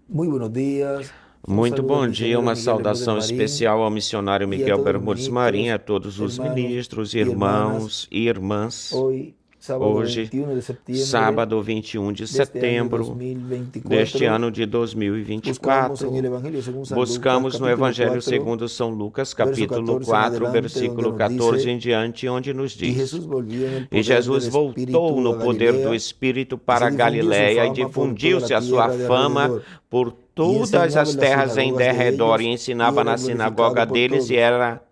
Muy buenos días. Un Muito saludo bom al dia, misionero uma Miguel Bermúdez saudação Marín especial ao missionário y a Miguel todos los Bermudes Marim, a ministros, todos os hermanos ministros, y hermanas. irmãos e irmãs. Hoy, sábado Hoje, 21 de septiembre sábado 21 de de este año setembro deste 2024, ano de buscamos en el 2024, Evangelio según San Lucas, buscamos no capítulo Evangelho 4, segundo São Lucas, verso capítulo 14 en 4, adelante, donde versículo nos 14 em dice: diante, onde nos Y diz: Jesús volvió en el E poder Jesus del voltou Espíritu no a poder do Galilea, Espírito y se para a difundió su Galiléia e fama por toda difundiu-se la a sua tierra de fama alrededor. por Y todas enseñaba as en las terras em sinagogas de derredor e ellos, y ensinava era na sinagoga glorificado por deles todos.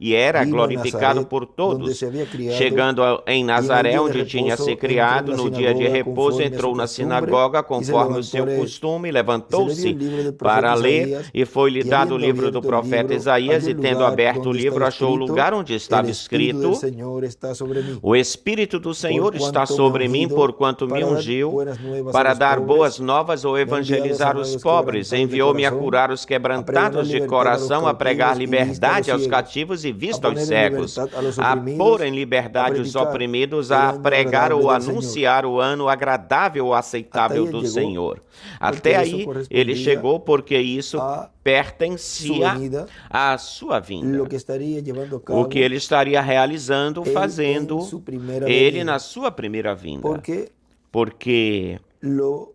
e era Vino a glorificado Nazaret, por donde todos. se había criado, Chegando em y en el Nazaré, día de onde tinha se reposo entró en criado, la no dia de sinagoga repouso conforme a su entrou na costumbre, sinagoga y se conforme o levantó a seu leer. costume, Y se le dio el levantou-se libro del profeta para ler Isaías, e foi-lhe y dado o habiendo livro do abierto el profeta libro, Isaías halló e el tendo lugar aberto o donde livro estaba achou o escrito: lugar onde El estava Espíritu del escrito: Señor está sobre mí, o Espírito do por Senhor está cuanto me ha sobre mim, ungido porquanto me para dar ungiu buenas nuevas a para los dar boas pobres, novas ou me ha enviado a evangelizar sanar a os los pobres. quebrantados de Enviou-me a corazón, curar os a pregonar quebrantados de libertad a los coração, a pregar cautivos y vista a los liberdade aos ciegos, cativos e a vista aos poner en cegos, libertad a los a pôr oprimidos, em a liberdade os predicar oprimidos, el a año pregar agradable ou del Señor. anunciar o ano agradável ou Hasta ahí aceitável él do llegó, Senhor. porque Até eso aí ele correspondía chegou porque isso a su pertencia venida, à sua lo vinda. que estaría llevando a O que cabo ele estaria realizando, él en fazendo, su primera ele na venida, sua primeira vinda. porque Porque lo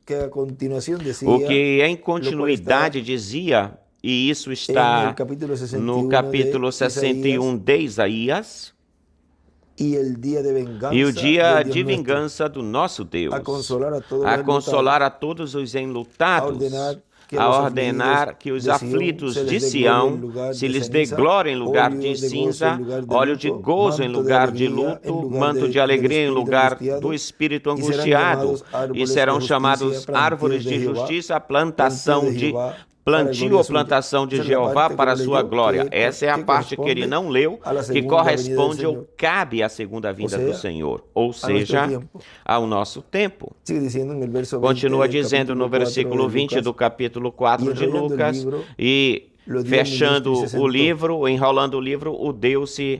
que a continuación o decía, que em lo cual está continuidade dizia, e isso en el está capítulo no 61 capítulo de Isaías: 61 de Isaías, y el día de e o venganza dia del Dios de nuestro, vingança do nosso a Deus, consolar a todos los a enlutados, consolar a todos os a enlutados, ordenar que a los afligidos ordenar que os de Sión aflitos se les de dé gloria en Sião lugar se de lhes dê ceniza, glória em lugar de óleo de gozo en cinza, lugar de óleo de luto, gozo em manto de lugar de alegría en luto, lugar manto de del alegria em espíritu lugar do angustiado, espírito y serán angustiado, llamados e árboles de serão justicia, chamados árvores de justiça, planteo de Jehová para plantio gloria ou suya. plantação de Esa es la Jeová parte que para no a sua leyó, glória. Essa é a que parte que ele corresponde não leu, a la que segunda venida del corresponde ou Señor, cabe à segunda o vinda do sea, Senhor, ou a nuestro seja, tiempo. ao nosso tempo. Sigue diciendo en el verso 20 Continua del dizendo no capítulo 4 versículo de 20 do Lucas: capítulo y 4 de enrollando el Lucas, libro, e lo dio al ministro y se fechando o sentó. livro, enrolando o livro,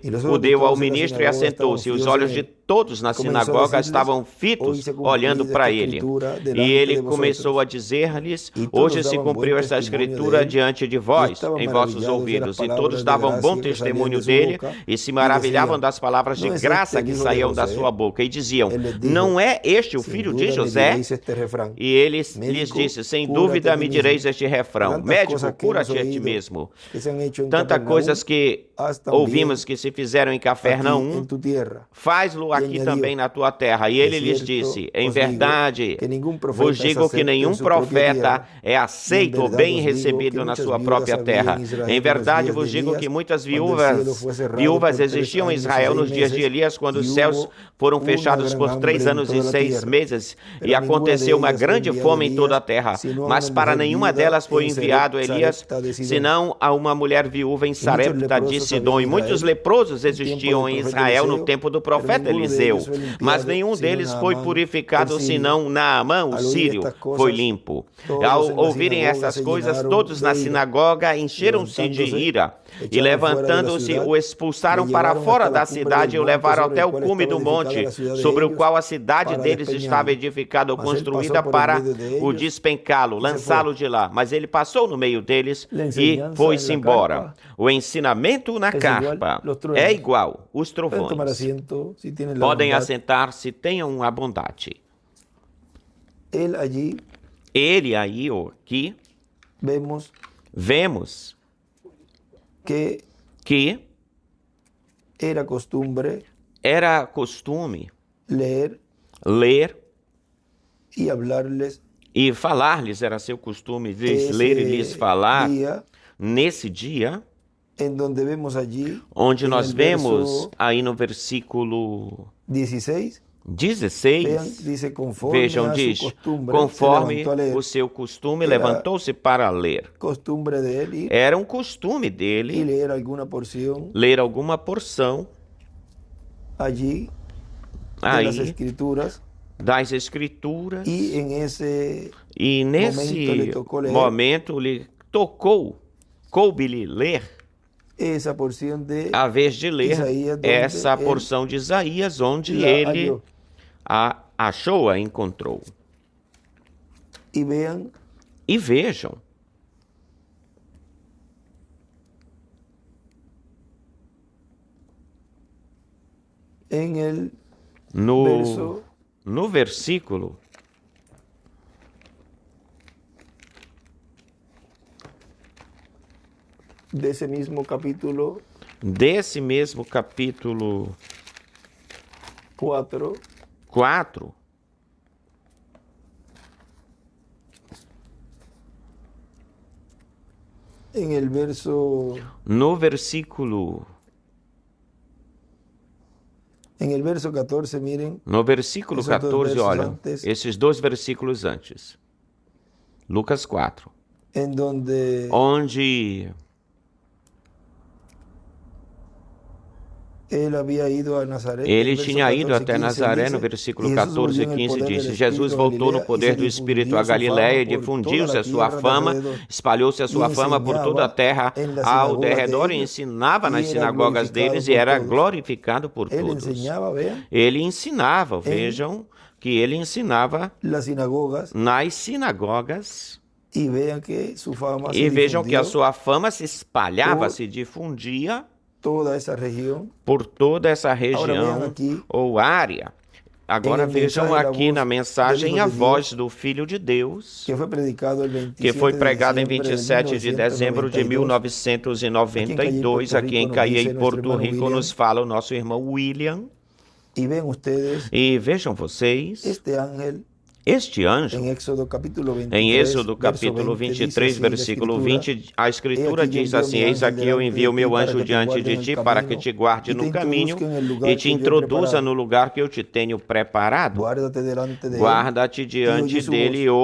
Y los o ojos de deu ao todos en la ministro e sinagoga estaban assentou-se. Os fijos en olhos de él. todos na Y comenzó a sinagoga decirles: estavam Hoy fitos, se ha olhando cumplido para esta ele. escritura E delante ele de começou a vosotros. dizer-lhes: Y todos Hoje se daban buen cumpriu esta testimonio de escritura él, diante de y vós, estaban em vossos maravillados de las ouvidos. E todos palabras de davam bom gracia que salían testemunho de su dele boca, e se y maravilhavam decían: das palavras de ¿No es este graça el que hijo de saíam da sua José? boca. E diziam: Él les Não dijo: é este o Sin filho de duda me José? diréis este refrán: E ele lhes Médico, disse: Sem cúrate a dúvida ti me direis mismo. este De refrão: tantas Médico, cosas que hemos cura-te a ti oído mesmo. que se han hecho en Tantas Capernaum, coisas que haz ouvimos también que se fizeram em aquí Cafarnaum, en tu tierra. faz-lo Y aqui também añadió: na tua terra. E De ele lhes cierto disse: Em os digo verdade, que ningún vos profeta es digo que acepto en nenhum su propia profeta tierra. é Y en aceito ou verdad bem os digo que recebido na muchas sua viudas própria había en terra. Em Israel en los verdade días de vos digo que Elías, muitas cuando el cielo fue cerrado viúvas por 3 existiam em años y Israel 6 nos dias de meses, Elias, quando y os céus hubo foram una fechados gran por 3 hambre en anos e toda la 6 tierra. meses, Pero e a ninguna de aconteceu uma ellas fue grande enviado fome em toda a Elías, terra. sino a Mas una para mujer nenhuma viuda delas foi en enviado Elias, Sarepta de Sidón. senão a uma mulher viúva em Y muchos Sarepta de leprosos había Sidom. en E muitos Israel leprosos en tiempo existiam del em profeta Israel no Eliseo, tempo do pero profeta ninguno de ellos Eliseu. fue Mas limpiado, nenhum sino deles foi Naamán el purificado, sirio. senão Naamã, o Al oír sírio, estas foi cosas, limpo. todos Ao en la ouvirem sinagoga essas se coisas, llenaron todos na de ira. sinagoga encheram-se de Levantándose, ira. E echaron fuera de la levantando-se, ciudad, o le expulsaram para llevaron fora hasta la da cumbre del cidade e o monte levaram sobre até el o cual cume estaba do edificada monte, la ciudad de sobre o ellos, qual a cidade para deles estava despeñarlo. edificada ou Mas él pasó construída por en para medio de o ellos despencá-lo, y se fue. lançá-lo de lá. Mas ele passou no meio deles La e enseñanza en foi-se la embora. carpa O ensinamento na es igual, carpa los é truenos. igual, os Pueden tomar trovões. asiento si tienen la Podem bondad. assentar-se, tenham a bondade. Él allí Ele aí, aqui, vemos vemos que que era costumbre era costume leer ler y hablarles e falar-lhes, era seu costume lhes ler e lhes ese falar día, nesse dia, en donde vemos allí onde en nós el vemos verso aí no versículo 16, vean, 16, dice: conforme vejam, a su diz, costumbre, se conforme levantó a leer. o seu costume, Era levantou-se para ler. costumbre de él ir Era um costume y dele leer alguna porción ler alguma porção allí de las aí escrituras, das escrituras, y en esse e momento le nesse tocó leer momento lhe coube-lhe ler, esa porción de a vez de ler Isaías, donde essa él porção de Isaías, onde la ele halló. a achou, a encontrou. Y vean E vejam, en el no versículo desse mesmo capítulo desse mesmo capítulo 4, 4, en el verso no versículo 14, miren, No versículo Esses dois 14, versos olha, antes. esses 2 versículos antes. Lucas 4, en donde onde él había ido a Nazaret. ele el verso tinha ido 14, até 15 Nazaré, no dice, versículo "Y Jesús 14 volvió e en el 15 poder del disse, Espíritu Jesus a voltou no Galilea, y poder se do Espírito difundió a su fama Galiléia, e por toda difundiu-se la a sua tierra de fama, alrededor. espalhou-se a sua Y fama por toda a enseñaba terra en las ao sinagogas derredor de e ellos, ensinava y nas era sinagogas glorificado deles e por era todos. glorificado por Él todos. enseñaba, vean, Ele ensinava, vejam que ele ensinava las sinagogas, nas sinagogas. y vean que su fama E se vejam que a difundió sua fama se espalhava, por se difundia toda esa región. por toda essa Agora região vejam aqui, ou área. Agora em el vejam mensaje, aqui la na voz mensagem del Hijo a de voz Dios, do Filho de Deus, que foi predicado el que 27 foi de pregado em diciembre de 27 de dezembro de 1992. 1992, aqui em Caiei, Dice nuestro Porto hermano Rico, William. nos fala o nosso irmão William. Y ven ustedes E vejam vocês, este ángel este anjo, en Éxodo capítulo 23, em Êxodo verso capítulo 20, 23, dice así la versículo escritura, 20, a Escritura He aquí yo diz envío assim, mi eis ángel aqui eu delante envio de meu ti para anjo que te diante guarde de en el ti, para que camino te guarde y no te caminho introduzca en el lugar e que te yo he introduza preparado. no lugar que eu te tenho preparado. Guárdate delante de él Guarda-te y diante oye su dele e voz,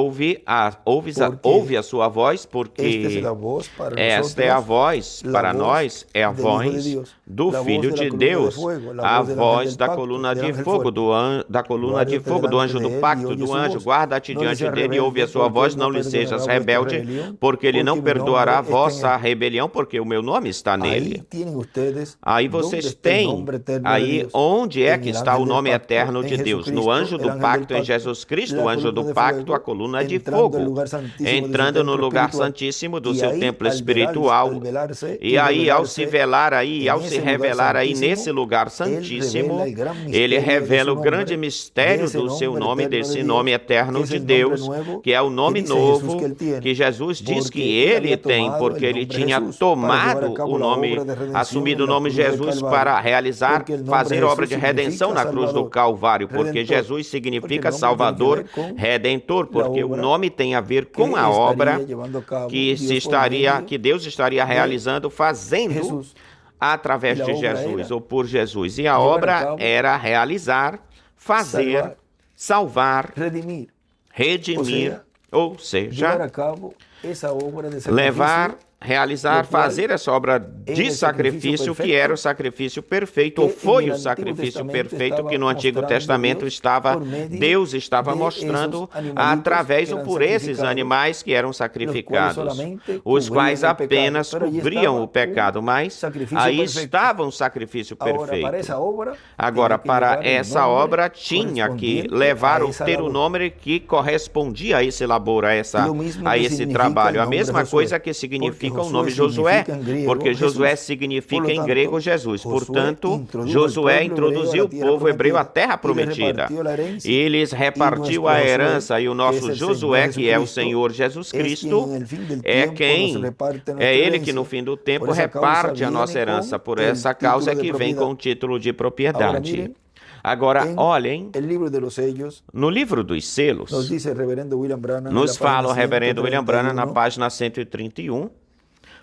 ouve a sua voz, esta es porque la voz para esta é a nosotros, voz, la para voz nós, é a del Hijo de voz Dios, do la voz Filho de la de columna de Deus, fuego, la a voz del ángel voz del da pacto, coluna del de ángel fogo, fuerte. da coluna de Guárdate fogo, do delante anjo de do él y pacto, oye do su anjo. voz. Guarda-te No le diante seas dele e ouve a rebelde, sua porque voz, él não no lhe sejas perdonará vuestra rebelde, rebelión, porque ele não porque mi perdoará a nombre está en vossa él. rebelião, porque o meu nome está nele. Aí tienen ustedes Aí donde vocês está el têm, nombre eterno de aí Dios, onde é en que el está o ángel del nome pacto, eterno en de Deus? No Jesucristo, anjo el do ángel del pacto, em pacto, Jesus Cristo, la o anjo do columna de pacto, a fuego, coluna de entrando al fogo, lugar santísimo de su entrando no templo lugar espiritual. santíssimo do Y seu ahí, templo al espiritual. velarse E aí, ao se velar aí, en ao se ese lugar revelar aí santísimo, nesse lugar él santíssimo, revela el gran ele misterio de revela su o grande nombre, de mistério ese do seu nombre nome, eterno de desse Dios, nome que eterno es de el nombre Deus, nuevo que é o que nome dice Jesús novo que él tiene, que Jesus diz que porque él ele había tem, tomado porque el ele nombre tinha Jesús para llevar a tomado cabo o la nome, obra de redención assumido o en la nome cruz del Jesus Calvario, para realizar, porque el nombre fazer obra de Jesús redenção significa na cruz do Salvador, Calvário, porque Redentor, Jesus porque el significa nombre tiene que Salvador, ver con Redentor, la porque o obra nome tem a ver que com a obra estaría llevando a cabo que Dios por medio que Deus estaria de realizando, fazendo Jesús. através E a de obra Jesus era ou por Jesus. E a llevar a obra cabo, era realizar, fazer, salvar, redimir, redimir, ou seja, llevar a cabo esa obra de levar, sacrificio realizar, lo cual fazer essa obra era de el sacrifício, que perfecto, era o sacrifício perfeito, que ou foi en o el Antiguo sacrifício Testamento perfeito que estava no Antigo mostrando Testamento Deus estava, por medio Deus estava de mostrando esos animalitos através que ou eram por esses sacrificados, animais que eram los cuales sacrificados, solamente os quais cubrían el pecado. apenas Pero allí cobriam estava o pecado, mas sacrifício aí perfeito. estava um sacrifício Ahora, para perfeito. essa obra, Agora, tinha que para levar o essa nome obra, tinha que correspondiente levar, a essa ter o labor. nome que correspondia a esse labor, a Lo mismo a que esse significa trabalho. el A nombre mesma Josué, coisa que porque significa o Josué nome Josué, significa en griego porque Josué Jesús. significa Por lo em tanto, grego Jesus. Josué Portanto, introdujo Josué al pueblo introduziu o hebreo a la tierra povo hebreu à prometida, terra y le prometida. repartió la herencia. E lhes repartiu a nuestro herança, Josué, e o que nosso es el Josué, Señor que é o Jesucristo, Senhor Jesus es quien Cristo, en el fin del é tiempo quem nos reparte é nuestra ele que herencia. no fim do Por tempo esa causa reparte a viene nossa herança. con Por el essa causa título de que vem com o propiedad. título de Ahora propriedade. miren, Agora, en olhem, el libro de los sellos, no livro dos selos, nos dice el reverendo William Branham, nos en la fala o página reverendo William Branham na 131, página 131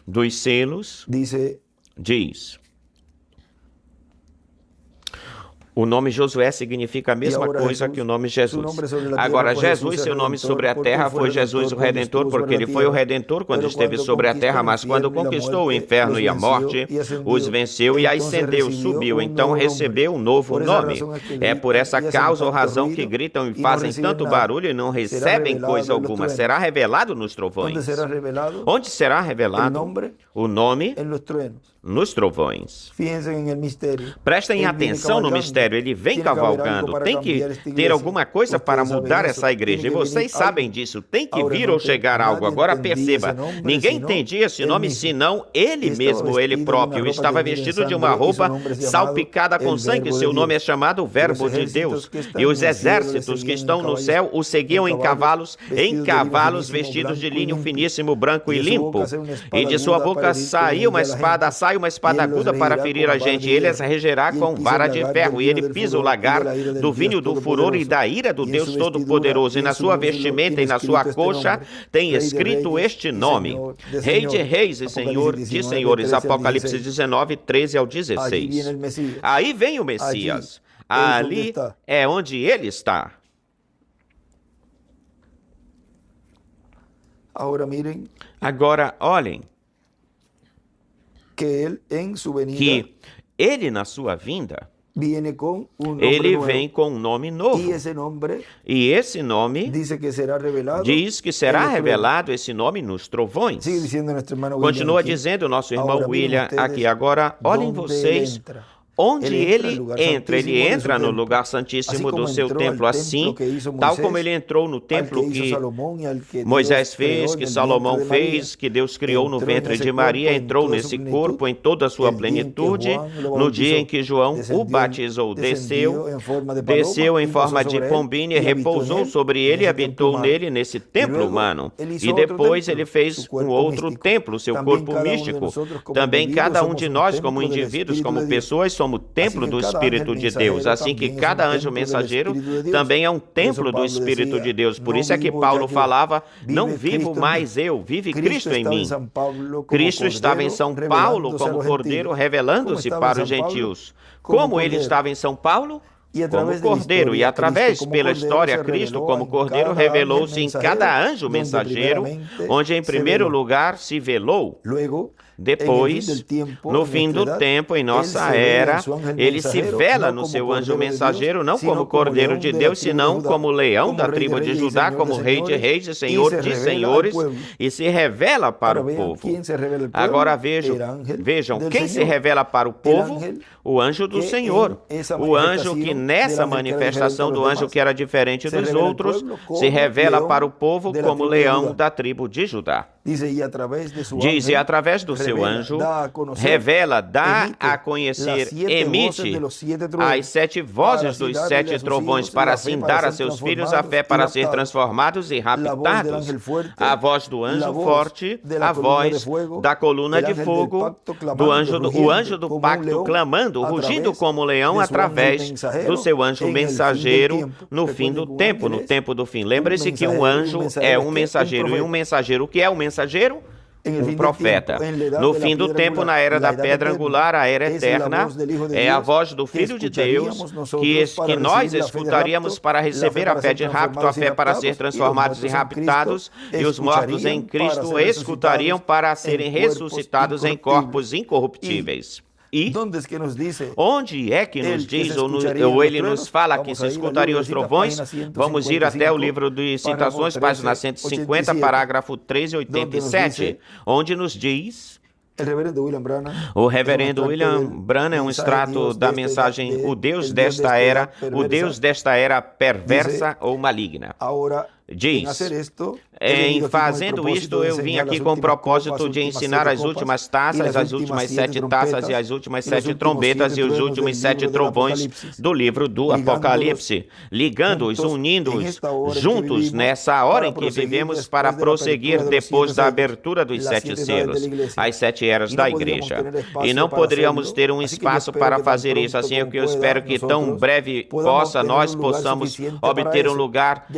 dos selos, dice: diz: o nome Josué significa a mesma agora coisa Jesus, que o nome su Jesus. nombre sobre la tierra Agora, foi Jesus, Jesús seu el nome Redentor, sobre a porque terra él fue foi el Jesus o Redentor quando Redentor, estuvo porque sobre la ele foi o tierra. Redentor quando Pero esteve cuando sobre a conquistó terra, el mas quando infierno y la conquistou o muerte, inferno e a los morte, venció y ascendió. os venceu e Entonces ascendeu, recibió subiu. un Então nuevo recebeu um novo Por esa nome. razón es que É gritan por essa y hacen causa ou tanto razão que ruido gritam e y no fazem reciben tanto nada. barulho e não Será recebem revelado coisa en los alguma. truenos. Será revelado nos ¿Dónde trovões. será revelado? Onde será El revelado nombre o nome? en los truenos. Nos trovões. Fíjense en el misterio. Prestem Él viene atenção no cabalgando ministério, ele vem Tiene que haber algo cavalgando, para tem que cambiar esta ter iglesia. alguma coisa para Ustedes mudar saben essa isso. igreja. E Tiene que vocês venir sabem algo. disso, tem que Ahora, vir no ou te- chegar algo. nadie Agora entendía perceba, ese nombre, ninguém sino entendia esse él nome, mismo. senão ele Estava mesmo, ele vestido de próprio. uma roupa Estava teñida em vestido de uma sangre, e seu roupa nome se chamado salpicada com El sangue. Verbo de Seu nome é Deus. chamado Verbo de Deus. E os exércitos que estão no céu o seguiam em cavalos vestidos de linho finíssimo, branco e limpo. E de sua boca sai uma espada aguda para ferir a gente. E ele as regerá com vara de ferro. E ele pisa o lagar do vinho do furor e da ira do Deus Todo-Poderoso. E na sua vestimenta e na sua coxa tem escrito este nome: Rei de Reis e Senhor de Senhores. Apocalipse 19, 13 ao 16. Aí vem o Messias. Ali é onde ele está. Agora, olhem que ele, na sua vinda, viene com ele vem com um nome novo. E esse nome diz que será revelado esse nome nos trovões. Continua dizendo o nosso irmão William aqui. Agora, olhem vocês onde ele entra no lugar santíssimo do seu templo, assim, tal como ele entrou no templo que Moisés fez, que Salomão fez, que Deus criou no ventre de Maria, entrou nesse corpo em toda a sua plenitude, no dia em que João o batizou, desceu em forma de pombinha e repousou sobre ele e habitou nele, nesse templo humano. E depois ele fez um outro templo, seu corpo místico. Também cada um de nós, como indivíduos, como pessoas, somos templo do Espírito de Deus, assim que cada anjo mensageiro também é um templo do Espírito de Deus. Por isso é que Paulo falava: não vivo mais eu, vive Cristo em mim. Cristo estava em São Paulo como Cordeiro, revelando-se para os gentios. Como ele estava em São Paulo? Como Cordeiro, e através pela história, Cristo como Cordeiro revelou-se em cada anjo mensageiro, onde em primeiro lugar se velou. Depois, no fim do tempo, em nossa era, ele se vela no seu anjo mensageiro, não como Cordeiro de Deus, senão como leão da tribo de Judá, como Rei de Reis e Senhor de Senhores, e se revela para o povo. Agora vejam, quem se revela para o povo? O anjo do Senhor. O anjo que nessa manifestação do anjo que era diferente dos outros, se revela para o povo como leão da tribo de Judá. Diz, e através do seu anjo, revela, dá a conhecer, emite as 7 vozes dos 7 trovões, para assim dar a seus filhos a fé para ser transformados e raptados. A voz do anjo forte, a voz da coluna de fogo, o anjo do pacto clamando, rugindo como leão, através do seu anjo mensageiro no fim do tempo, no tempo do fim. Lembre-se que um anjo é um mensageiro, e um mensageiro, o que é um mensageiro? Um profeta. No fim do tempo, na era da pedra angular, a era eterna, é a voz do Filho de Deus que nós escutaríamos para receber a fé de rapto, a fé para ser transformados e raptados, e os mortos em Cristo escutariam para serem ressuscitados em corpos incorruptíveis. E onde é que nos diz, ou ele nos fala que se escutariam os trovões? Vamos ir até o livro de Citações, página 150, parágrafo 387, onde nos diz... O reverendo William Branham é um extrato da mensagem O Deus desta era perversa ou maligna. Diz, em fazendo isto, eu vim aqui com o propósito de ensinar as últimas taças, as últimas 7 taças e as últimas 7 trombetas e os últimos 7 trovões do livro do Apocalipse, ligando-os, unindo-os juntos nessa hora em que vivemos para prosseguir depois da abertura dos 7 selos, as 7 eras da igreja. E não poderíamos ter um espaço para fazer isso, assim é que eu espero que tão breve nós possamos obter um lugar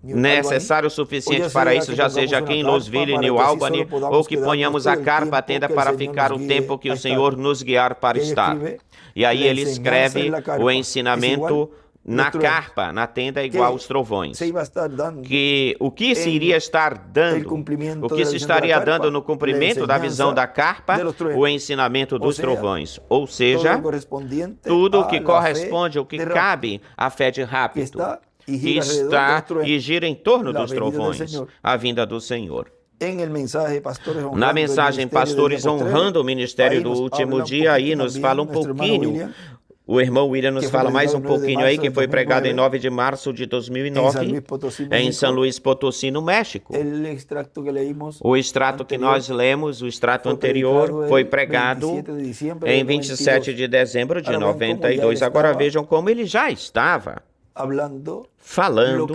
necessário o suficiente para isso, já seja aqui em Louisville, New Albany, ou que ponhamos a carpa, a tenda para ficar o tempo que o Senhor nos guiar para estar. E aí ele escreve o ensinamento na carpa, na tenda, igual aos trovões. Que o que se iria estar dando, o que se estaria dando no cumprimento da visão da carpa, o ensinamento dos trovões. Ou seja, tudo o que corresponde, o que cabe à fé de rapto, que está e gira em torno dos trovões, a vinda do Senhor. Na mensagem Pastores Honrando o Ministério do Último Dia, aí nos fala um pouquinho O irmão William nos fala mais um pouquinho aí, que foi pregado em 9 de março de 2009, em São Luís Potosí, no México. O extrato que nós lemos, o extrato anterior, foi pregado em 27 de dezembro de 92. Agora vejam como ele já estava falando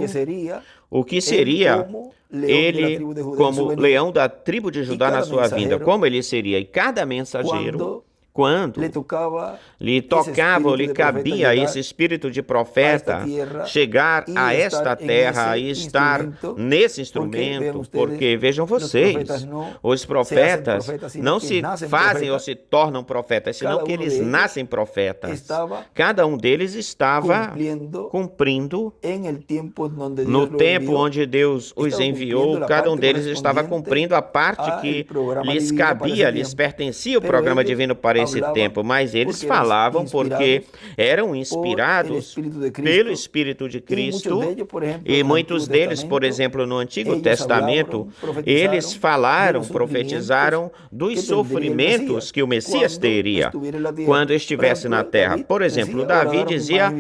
o que seria ele como leão da tribo de Judá na sua vinda, como ele seria. E cada mensageiro, quando lhe tocava ou lhe cabia esse espírito de profeta chegar a esta terra e estar nesse instrumento, porque vejam vocês, os profetas não se fazem ou se tornam profetas, senão que eles nascem profetas. Cada um deles estava cumprindo no tempo onde Deus os enviou, cada um deles estava cumprindo a parte que lhes cabia, lhes pertencia o programa divino para esse tempo, mas eles falavam porque eram inspirados pelo Espírito de Cristo, e muitos deles, por exemplo, no Antigo Testamento, eles falaram, profetizaram dos sofrimentos que o Messias teria quando estivesse na terra. Por exemplo, Davi dizia: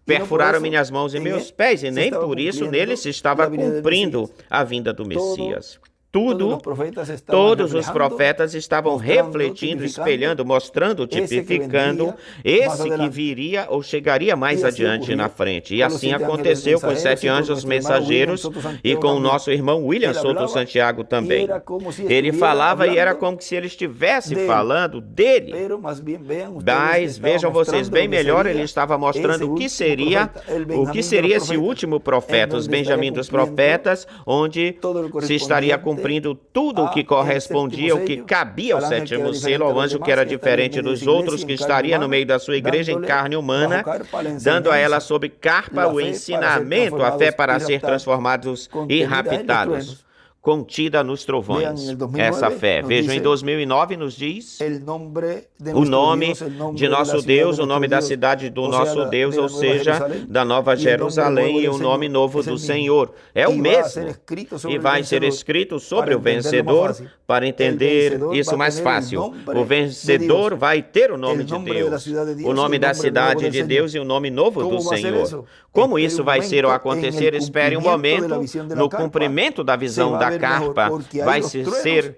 perfuraram minhas mãos e meus pés, e nem por isso nele se estava cumprindo a vinda do Messias. Todos os profetas estavam refletindo, espelhando, mostrando, tipificando esse que viria ou chegaria mais adiante na frente. E assim aconteceu com os 7 anjos mensageiros e com o nosso irmão William Souto Santiago também. Ele falava e era como se ele estivesse falando dele. Mas vejam vocês, bem melhor, ele estava mostrando o que seria esse último profeta, os Benjamim dos profetas, onde se estaria cumprindo tudo o que correspondia, o que cabia ao 7º selo, ao anjo que era diferente dos outros, que estaria no meio da sua igreja em carne humana, dando a ela sob carpa o ensinamento, a fé para ser transformados e raptados, contida nos trovões. Essa fé. Vejam, em 2009 nos diz o nome de nosso Deus, o nome da cidade do nosso Deus, ou seja, da Nova Jerusalém, e o nome novo do Senhor. É o mesmo. E vai ser escrito sobre o vencedor, para entender isso mais fácil. O vencedor vai ter o nome de Deus, o nome da cidade de Deus e o nome novo do Senhor. Como isso vai ser ou acontecer? Espere um momento. No cumprimento da visão da carpa vai ser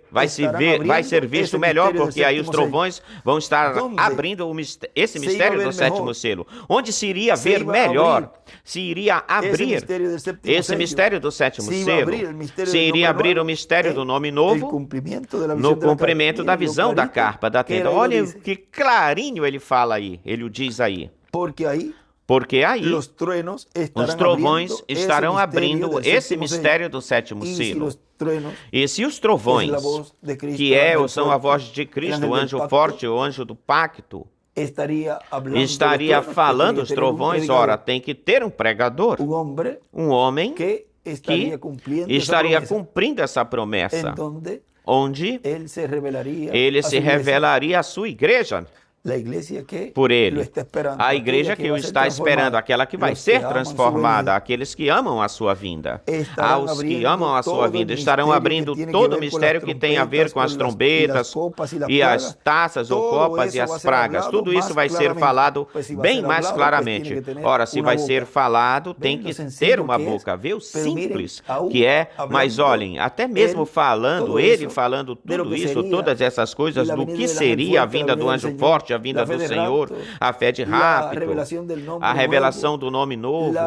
visto melhor, porque aí os trovões vão estar abrindo esse mistério do 7º selo. Onde se iria ver melhor? Se iria abrir esse mistério do 7º selo. Se iria abrir o mistério do nome novo no cumprimento da visão da carpa, da tenda. Olha que clarinho ele fala aí, ele o diz aí. Porque aí os trovões estarão abrindo esse mistério do 7º selo. E se os trovões, que são a voz de Cristo, o anjo forte, o anjo do pacto, estaria falando os trovões, ora, tem que ter um pregador, um homem que estaria cumprindo essa promessa, onde ele se revelaria à sua igreja, por ele. A igreja que o está esperando, aquela que vai ser transformada, aqueles que amam a sua vinda. Aos que amam a sua vinda, estarão abrindo todo o mistério que tem a ver com as trombetas e as taças ou copas e as pragas. Tudo isso vai ser falado bem mais claramente. Ora, se vai ser falado, tem que ter uma boca, viu? Simples que é, mas olhem, até mesmo falando, ele falando tudo isso, todas essas coisas, do que seria a vinda do anjo forte, a vinda do Senhor, a fé de rápido, a revelação do nome novo,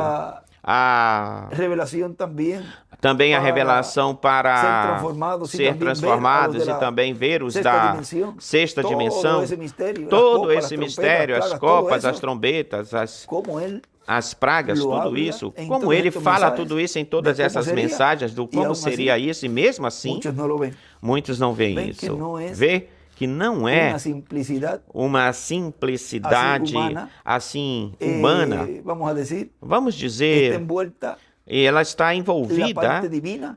também a revelação para ser transformados e também ver os da sexta dimensão, todo esse mistério, as copas, as trombetas, as pragas, tudo isso, como ele fala tudo isso em todas essas mensagens, do como seria isso, e mesmo assim, muitos não veem isso. Vê que não é uma simplicidade assim humana, vamos dizer, e ela está envolvida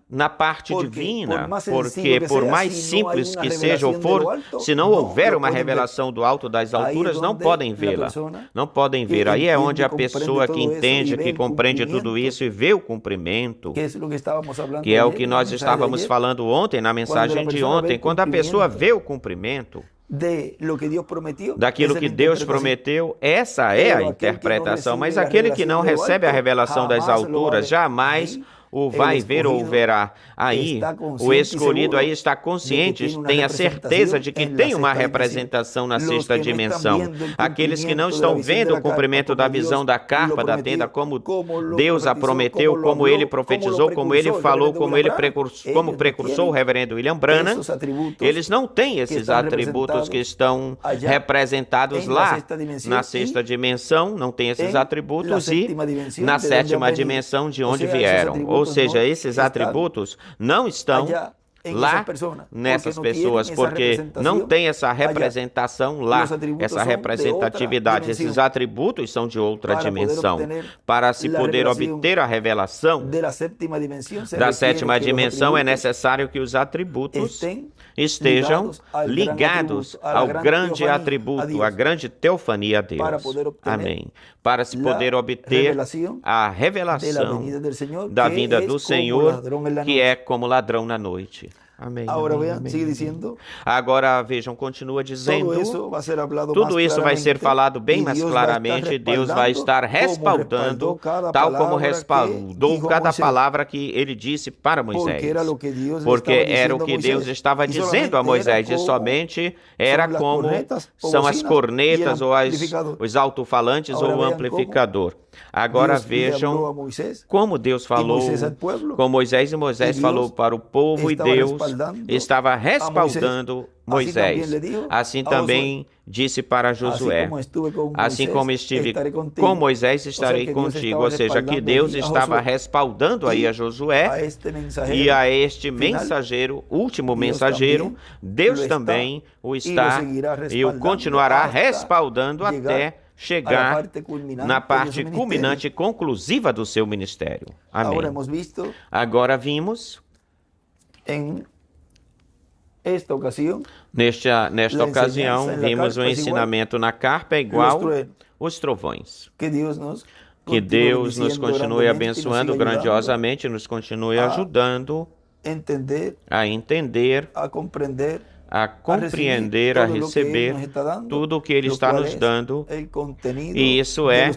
na parte divina, porque por mais simples que seja ou for, se não houver uma revelação do alto das alturas, não podem vê-la, não podem ver. Aí é onde a pessoa que entende, que compreende tudo isso e vê o cumprimento, que é o que nós estávamos falando ontem, na mensagem de ontem, quando a pessoa vê o cumprimento, daquilo que Deus prometeu, essa é a interpretação. Mas aquele que não recebe a revelação das alturas, jamais o vai ver ou verá. Aí, o escolhido aí está consciente, tem a certeza de que tem uma representação na sexta dimensão. Aqueles que não estão vendo o cumprimento da visão da carpa, da tenda, como Deus a prometeu, como ele profetizou, como ele falou, como precursou o reverendo William Branham, eles não têm esses atributos que estão representados lá na sexta dimensão, não têm esses atributos, e na sétima dimensão de onde vieram. Ou seja, esses atributos não estão lá nessas pessoas, porque não tem essa representação lá, essa representatividade. Esses atributos são de outra dimensão. Para se poder obter a revelação da sétima dimensão, é necessário que os atributos estejam ligados ao grande atributo, à grande teofania a Deus. Amém. Para se poder obter a revelação da vinda do Senhor, que é como ladrão na noite. Amém. Agora vejam, continua dizendo, tudo isso vai ser falado bem mais claramente, Deus vai estar respaldando, tal como respaldou cada palavra que ele disse para Moisés, porque era o que Deus estava dizendo a Moisés, e somente era como são as cornetas ou os alto-falantes ou o amplificador. Agora vejam como Deus falou com Moisés, e Moisés falou para o povo, e Deus estava respaldando Moisés. Assim também disse para Josué, assim como estive com Moisés, estarei contigo. Ou seja, que Deus estava respaldando aí a Josué, e a este mensageiro, último mensageiro, Deus também o está e o continuará respaldando até chegar na parte culminante e conclusiva do seu ministério. Amém. Agora vimos, nesta ocasião, vimos o ensinamento na carpa é igual os trovões. Que Deus nos continue abençoando grandiosamente, nos continue ajudando a entender, a compreender, a receber tudo o que Ele está nos dando, e isso é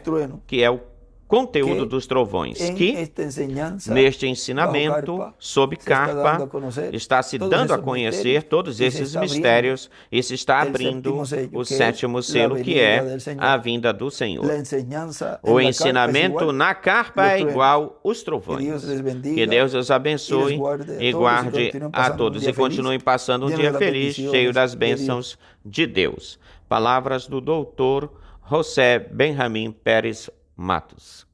que é o conteúdo dos trovões, que neste ensinamento sob carpa está se dando a conhecer todos esses mistérios, e se está abrindo o sétimo selo, que é a vinda do Senhor. O ensinamento na carpa é igual os trovões. Que Deus os abençoe e guarde a todos, e continuem passando um dia feliz, cheio das bênçãos de Deus. Palavras do doutor José Benjamin Pérez Matos.